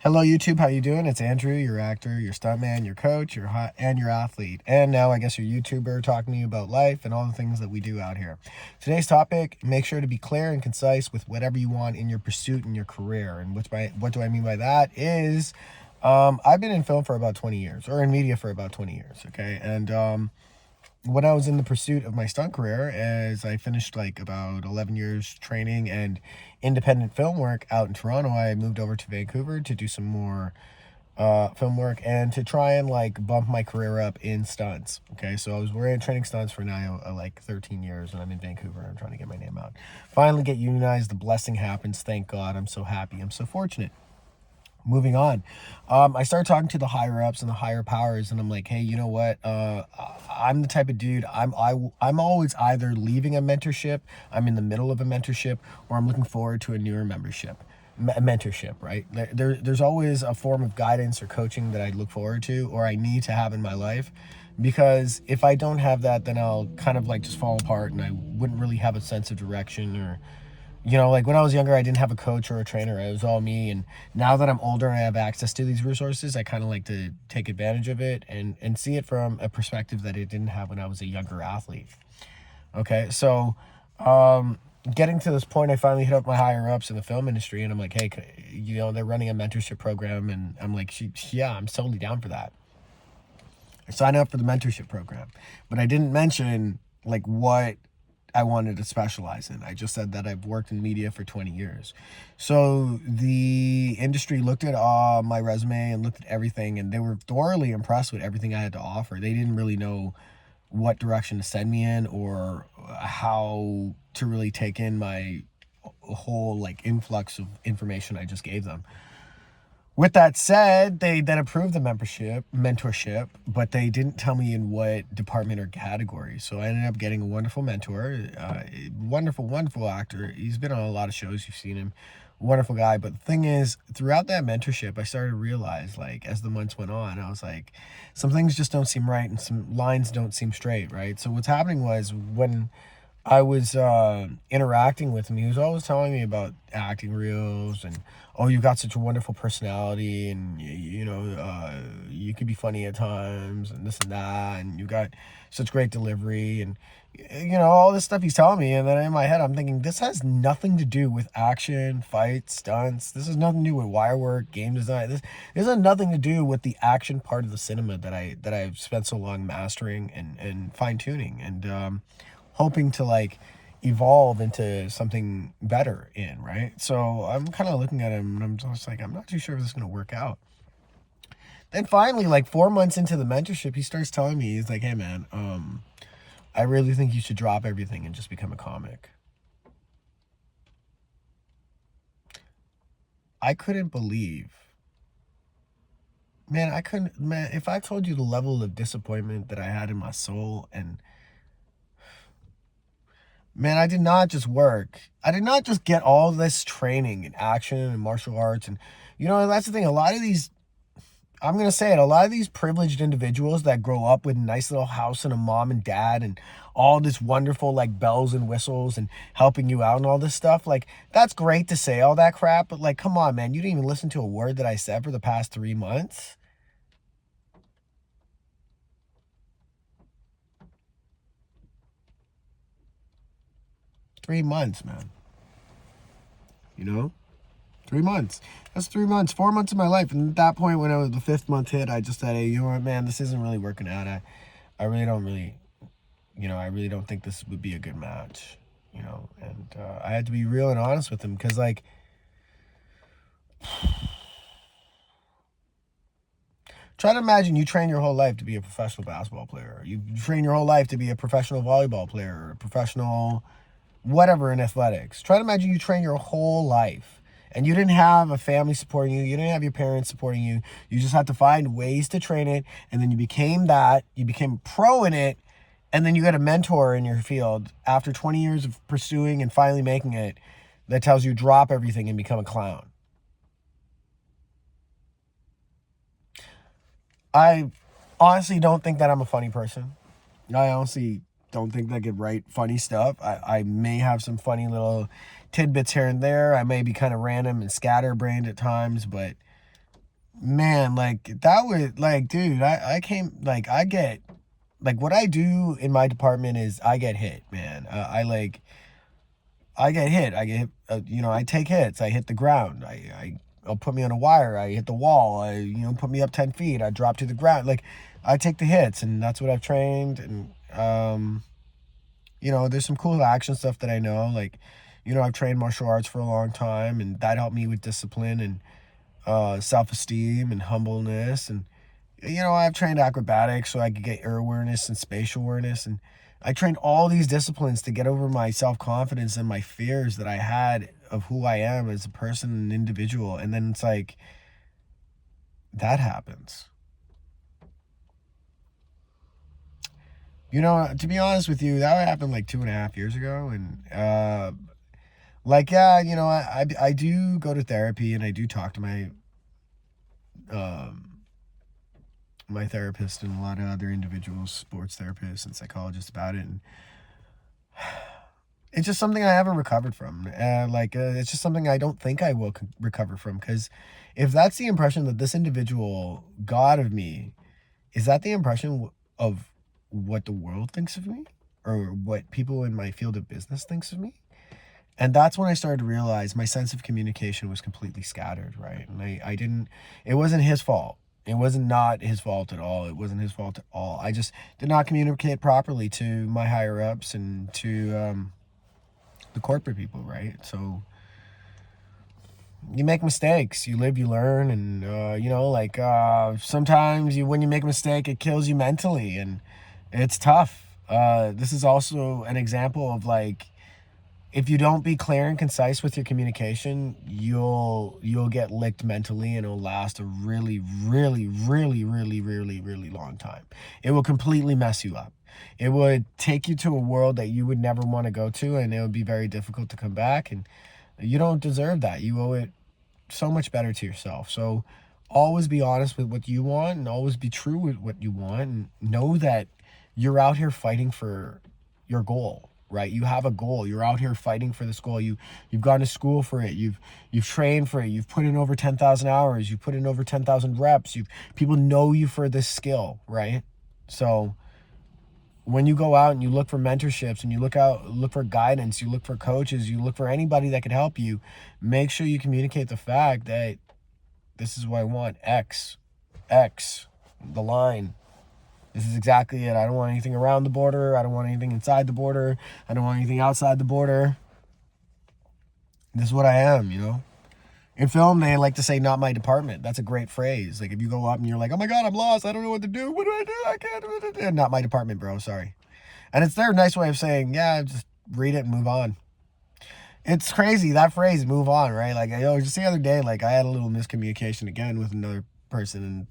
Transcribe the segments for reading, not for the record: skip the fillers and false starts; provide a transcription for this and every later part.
Hello YouTube, how you doing? It's Andrew, your actor, your stuntman, your coach, and your athlete. And now I guess your YouTuber talking to you about life and all the things that we do out here. Today's topic, make sure to be clear and concise with whatever you want in your pursuit and your career. And what do I mean by that is I've been in film for about 20 years, or in media for about 20 years, okay? And when I was in the pursuit of my stunt career, as I finished like about 11 years training and independent film work out in Toronto, I moved over to Vancouver to do some more film work and to try and like bump my career up in stunts. Okay, so I was wearing training stunts for now like 13 years, and I'm in Vancouver. I'm trying to get my name out. Finally get unionized. The blessing happens. Thank God. I'm so happy. I'm so fortunate. Moving on, I started talking to the higher ups and the higher powers, and I'm like, hey, you know what? I'm the type of dude. I'm always either leaving a mentorship, I'm in the middle of a mentorship, or I'm looking forward to a newer mentorship. Right? There's always a form of guidance or coaching that I look forward to, or I need to have in my life, because if I don't have that, then I'll kind of like just fall apart, and I wouldn't really have a sense of direction or like when I was younger, I didn't have a coach or a trainer. It was all me. And now that I'm older and I have access to these resources, I kind of like to take advantage of it and see it from a perspective that I didn't have when I was a younger athlete. Okay, so getting to this point, I finally hit up my higher ups in the film industry, and I'm like, hey, they're running a mentorship program, and I'm like, yeah, I'm totally down for that. I signed up for the mentorship program, but I didn't mention like what I wanted to specialize in. I just said that I've worked in media for 20 years. So the industry looked at my resume and looked at everything, and they were thoroughly impressed with everything I had to offer. They didn't really know what direction to send me in or how to really take in my whole like influx of information I just gave them. With that said, they then approved the mentorship, but they didn't tell me in what department or category. So I ended up getting a wonderful mentor, wonderful actor. He's been on a lot of shows. You've seen him. Wonderful guy. But the thing is, throughout that mentorship, I started to realize, like, as the months went on, I was like, some things just don't seem right and some lines don't seem straight, right? So what's happening was when I was interacting with him, he was always telling me about acting reels and, oh, you got such a wonderful personality, and you could be funny at times and this and that, and you got such great delivery, and all this stuff he's telling me. And then in my head I'm thinking, this has nothing to do with action, fights, stunts. This has nothing to do with wire work, game design. This has nothing to do with the action part of the cinema that I've spent so long mastering and fine-tuning and hoping to like evolve into something better in, right? So I'm kind of looking at him and I'm just like, I'm not too sure if this is going to work out. Then finally, like 4 months into the mentorship, he starts telling me, he's like, hey man, I really think you should drop everything and just become a comic. I couldn't believe, man, if I told you the level of disappointment that I had in my soul, and man, I did not just work. I did not just get all this training in action and martial arts. And, that's the thing. A lot of these, I'm going to say it, a lot of these privileged individuals that grow up with a nice little house and a mom and dad and all this wonderful, like, bells and whistles and helping you out and all this stuff, like, that's great to say all that crap. But, like, come on, man. You didn't even listen to a word that I said for the past 3 months. 3 months, man. 3 months. That's 3 months, 4 months of my life. And at that point, when the 5th month hit, I just said, hey, you know what, man, this isn't really working out. I really don't think this would be a good match, and I had to be real and honest with him, because like, try to imagine you train your whole life to be a professional basketball player. You train your whole life to be a professional volleyball player, or a professional whatever in athletics. Try to imagine you train your whole life and you didn't have a family supporting you. You didn't have your parents supporting you. You just had to find ways to train it. And then you became pro in it. And then you got a mentor in your field after 20 years of pursuing and finally making it, that tells you drop everything and become a clown. I honestly don't think that I'm a funny person. I honestly don't think that I could write funny stuff. I may have some funny little tidbits here and there. I may be kind of random and scatterbrained at times, but man, like that would like, dude, I came like I get like what I do in my department is I get hit, man. I get hit. I get I take hits. I hit the ground. I'll put me on a wire. I hit the wall. Put me up 10 feet. I drop to the ground. Like I take the hits, and that's what I've trained. And there's some cool action stuff that I know. Like, I've trained martial arts for a long time, and that helped me with discipline and self-esteem and humbleness. And I've trained acrobatics so I could get air awareness and spatial awareness. And I trained all these disciplines to get over my self-confidence and my fears that I had of who I am as a person and individual. And then it's like, that happens. To be honest with you, that happened like 2.5 years ago. And yeah, I do go to therapy and I do talk to um, my therapist and a lot of other individuals, sports therapists and psychologists about it. And it's just something I haven't recovered from. It's just something I don't think I will recover from. Because if that's the impression that this individual got of me, is that the impression of what the world thinks of me? Or what people in my field of business thinks of me? And that's when I started to realize my sense of communication was completely scattered, right? And I didn't, it wasn't his fault. It wasn't not his fault at all. It wasn't his fault at all. I just did not communicate properly to my higher ups and to the corporate people, right? So you make mistakes, you live, you learn. And, sometimes when you make a mistake, it kills you mentally and it's tough. This is also an example of like, if you don't be clear and concise with your communication, you'll get licked mentally, and it'll last a really, really, really, really, really, really long time. It will completely mess you up. It would take you to a world that you would never want to go to, and it would be very difficult to come back. And you don't deserve that. You owe it so much better to yourself. So always be honest with what you want, and always be true with what you want, and know that you're out here fighting for your goal. Right, you have a goal. You're out here fighting for this goal. You've gone to school for it. You've trained for it. You've put in over 10,000 hours. You've put in over 10,000 reps. People know you for this skill, right? So when you go out and you look for mentorships and you look for guidance, you look for coaches, you look for anybody that can help you, make sure you communicate the fact that this is what I want. X, the line. This is exactly it. I don't want anything around the border. I don't want anything inside the border. I don't want anything outside the border. This is what I am, In film, they like to say, not my department. That's a great phrase. Like, if you go up and you're like, oh my God, I'm lost. I don't know what to do. What do I do? I can't do it. Not my department, bro. Sorry. And it's their nice way of saying, yeah, just read it and move on. It's crazy. That phrase, move on, right? Like, just the other day, like, I had a little miscommunication again with another person, and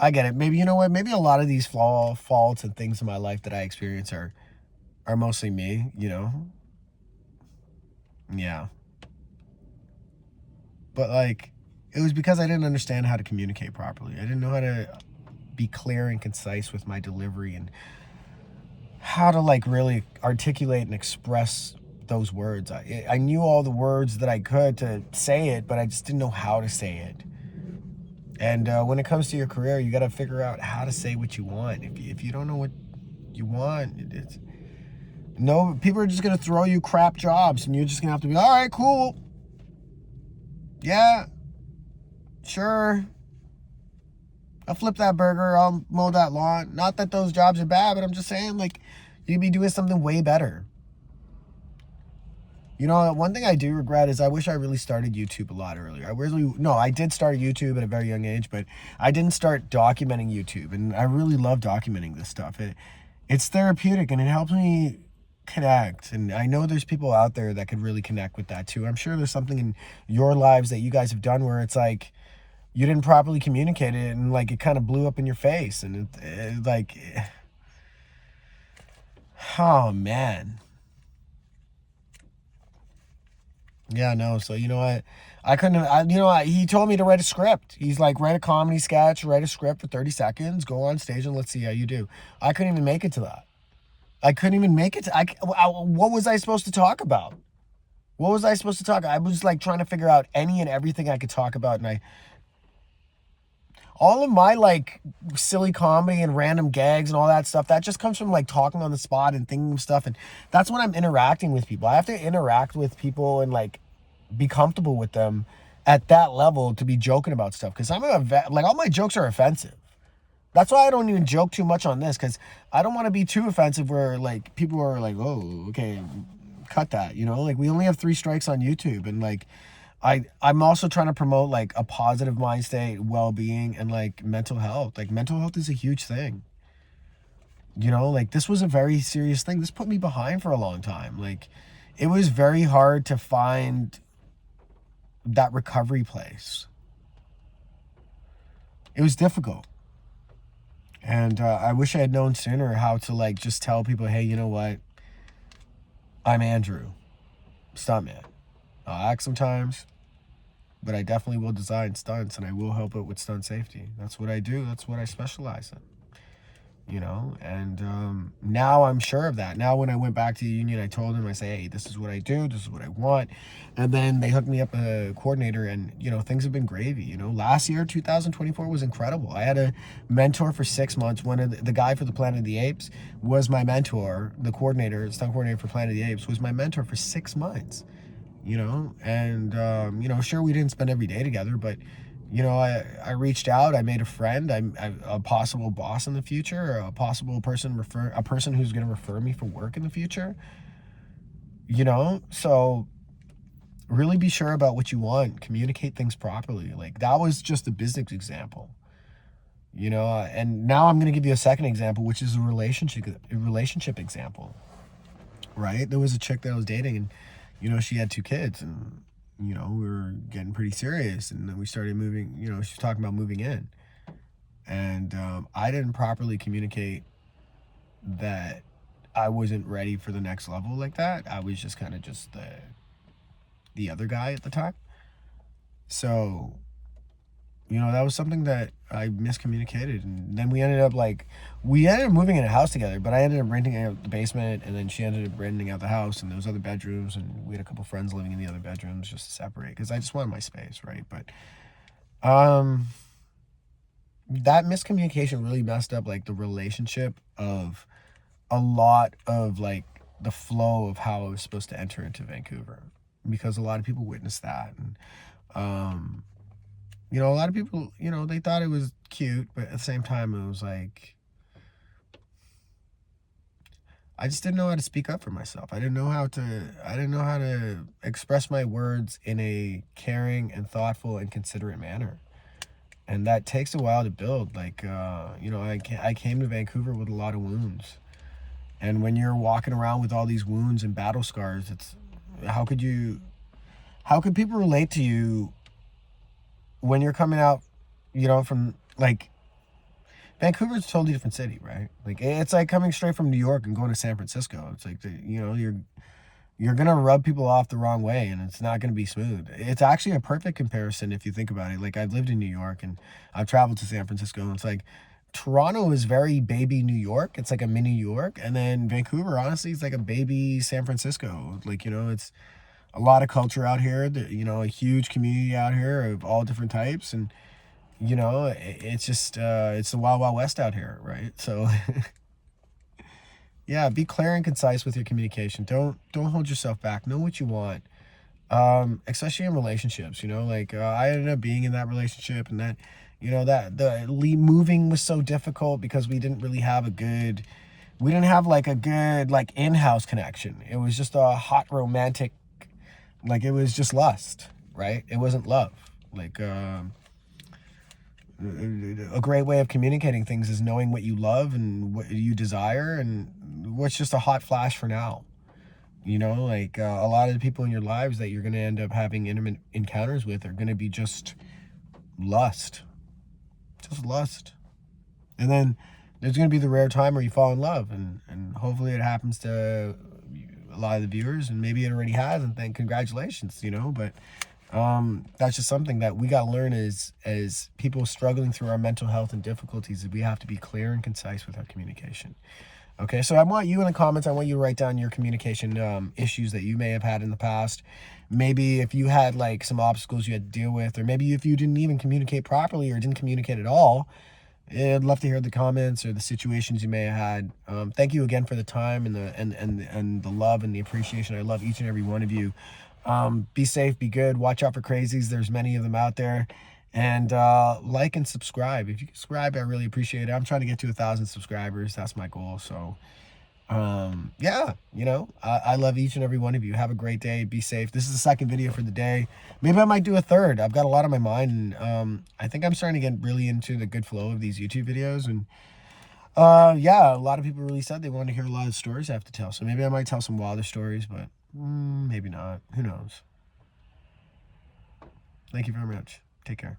I get it. Maybe, you know what? Maybe a lot of these faults and things in my life that I experience are mostly me, Yeah. But, like, it was because I didn't understand how to communicate properly. I didn't know how to be clear and concise with my delivery and how to, like, really articulate and express those words. I knew all the words that I could to say it, but I just didn't know how to say it. And when it comes to your career, you got to figure out how to say what you want. If you don't know what you want, people are just going to throw you crap jobs, and you're just going to have to be, all right, cool. Yeah, sure. I'll flip that burger. I'll mow that lawn. Not that those jobs are bad, but I'm just saying, like, you'd be doing something way better. One thing I do regret is I wish I really started YouTube a lot earlier. I did start YouTube at a very young age, but I didn't start documenting YouTube. And I really love documenting this stuff. It's therapeutic and it helps me connect. And I know there's people out there that could really connect with that too. I'm sure there's something in your lives that you guys have done where it's like you didn't properly communicate it and like it kind of blew up in your face. And oh man. Yeah, no. So I couldn't. He told me to write a script. He's like, write a comedy sketch, write a script for 30 seconds, go on stage, and let's see how you do. I couldn't even make it to that. I couldn't even make it. What was I supposed to talk about? What was I supposed to talk? I was like trying to figure out any and everything I could talk about, and all of my like silly comedy and random gags and all that stuff, that just comes from like talking on the spot and thinking of stuff. And that's when I'm interacting with people. I have to interact with people and like be comfortable with them at that level to be joking about stuff. Because like all my jokes are offensive. That's why I don't even joke too much on this, because I don't want to be too offensive where like people are like, oh, okay, cut that, you know? Like we only have 3 strikes on YouTube, and like I'm also trying to promote like a positive mind state, well-being, and like mental health. Like mental health is a huge thing. You know, like this was a very serious thing. This put me behind for a long time. Like it was very hard to find that recovery place. It was difficult. And I wish I had known sooner how to like just tell people, hey, you know what? I'm Andrew, stuntman. I'll act sometimes, but I definitely will design stunts, and I will help out with stunt safety. That's what I do. That's what I specialize in. You know, and now I'm sure of that. Now when I went back to the union, I told them, I say, hey, this is what I do, this is what I want. And then they hooked me up a coordinator, and you know, things have been gravy. You know, last year 2024 was incredible. I had a mentor for 6 months. One of the guy for the Planet of the Apes was my mentor. The coordinator, stunt coordinator for Planet of the Apes, was my mentor for 6 months. You know, and you know, sure, we didn't spend every day together, but you know, I reached out, I made a friend, I'm a possible boss in the future, or a possible person a person who's going to refer me for work in the future. You know, so really be sure about what you want, communicate things properly. Like that was just a business example. You know, and now I'm going to give you a second example, which is a relationship example. Right? There was a chick that I was dating, and you know, she had 2 kids, and you know, we were getting pretty serious, and then we started moving. You know, she was talking about moving in, and I didn't properly communicate that I wasn't ready for the next level like that. I was just kind of just the other guy at the time. So, you know, that was something that I miscommunicated, and then we ended up moving in a house together, but I ended up renting out the basement, and then she ended up renting out the house, and there was other bedrooms, and we had a couple friends living in the other bedrooms just to separate, because I just wanted my space, right? But that miscommunication really messed up like the relationship of a lot of like the flow of how I was supposed to enter into Vancouver, because a lot of people witnessed that. And you know, a lot of people, you know, they thought it was cute, but at the same time, it was like, I just didn't know how to speak up for myself. I didn't know how to express my words in a caring and thoughtful and considerate manner. And that takes a while to build. Like, you know, I came to Vancouver with a lot of wounds. And when you're walking around with all these wounds and battle scars, it's, how could people relate to you when you're coming out, you know, from like, Vancouver's a totally different city, right? Like it's like coming straight from New York and going to San Francisco. It's like, you know, you're gonna rub people off the wrong way, and it's not gonna be smooth. It's actually a perfect comparison if you think about it. Like I've lived in New York, and I've traveled to San Francisco, and it's like Toronto is very baby New York. It's like a mini New York, and then Vancouver, honestly, is like a baby San Francisco. Like, you know, it's a lot of culture out here. You know, a huge community out here of all different types, and you know, it's just it's the wild west out here, right? So yeah, be clear and concise with your communication. Don't hold yourself back. Know what you want, especially in relationships. You know, like I ended up being in that relationship, and that, you know, that moving was so difficult because we didn't have like a good like in-house connection. It was just a hot romantic, like it was just lust, right? It wasn't love. Like a great way of communicating things is knowing what you love and what you desire, and what's just a hot flash for now. You know, like a lot of the people in your lives that you're going to end up having intimate encounters with are going to be just lust. Just lust. And then there's going to be the rare time where you fall in love, and hopefully it happens to a lot of the viewers, and maybe it already has, and then congratulations, you know. But that's just something that we got to learn as people struggling through our mental health and difficulties, that we have to be clear and concise with our communication. Okay, so I want you in the comments, I want you to write down your communication issues that you may have had in the past. Maybe if you had like some obstacles you had to deal with, or maybe if you didn't even communicate properly or didn't communicate at all. I'd love to hear the comments or the situations you may have had. Thank you again for the time and the love and the appreciation. I love each and every one of you. Be safe, be good, watch out for crazies. There's many of them out there. And like and subscribe. If you subscribe, I really appreciate it. I'm trying to get to 1,000 subscribers. That's my goal. So yeah, I love each and every one of you. Have a great day. Be safe. This is the second video for the day. Maybe I might do a third. I've got a lot on my mind, and I think I'm starting to get really into the good flow of these YouTube videos. And yeah, a lot of people really said they want to hear a lot of stories I have to tell. So maybe I might tell some wilder stories, but maybe not. Who knows? Thank you very much. Take care.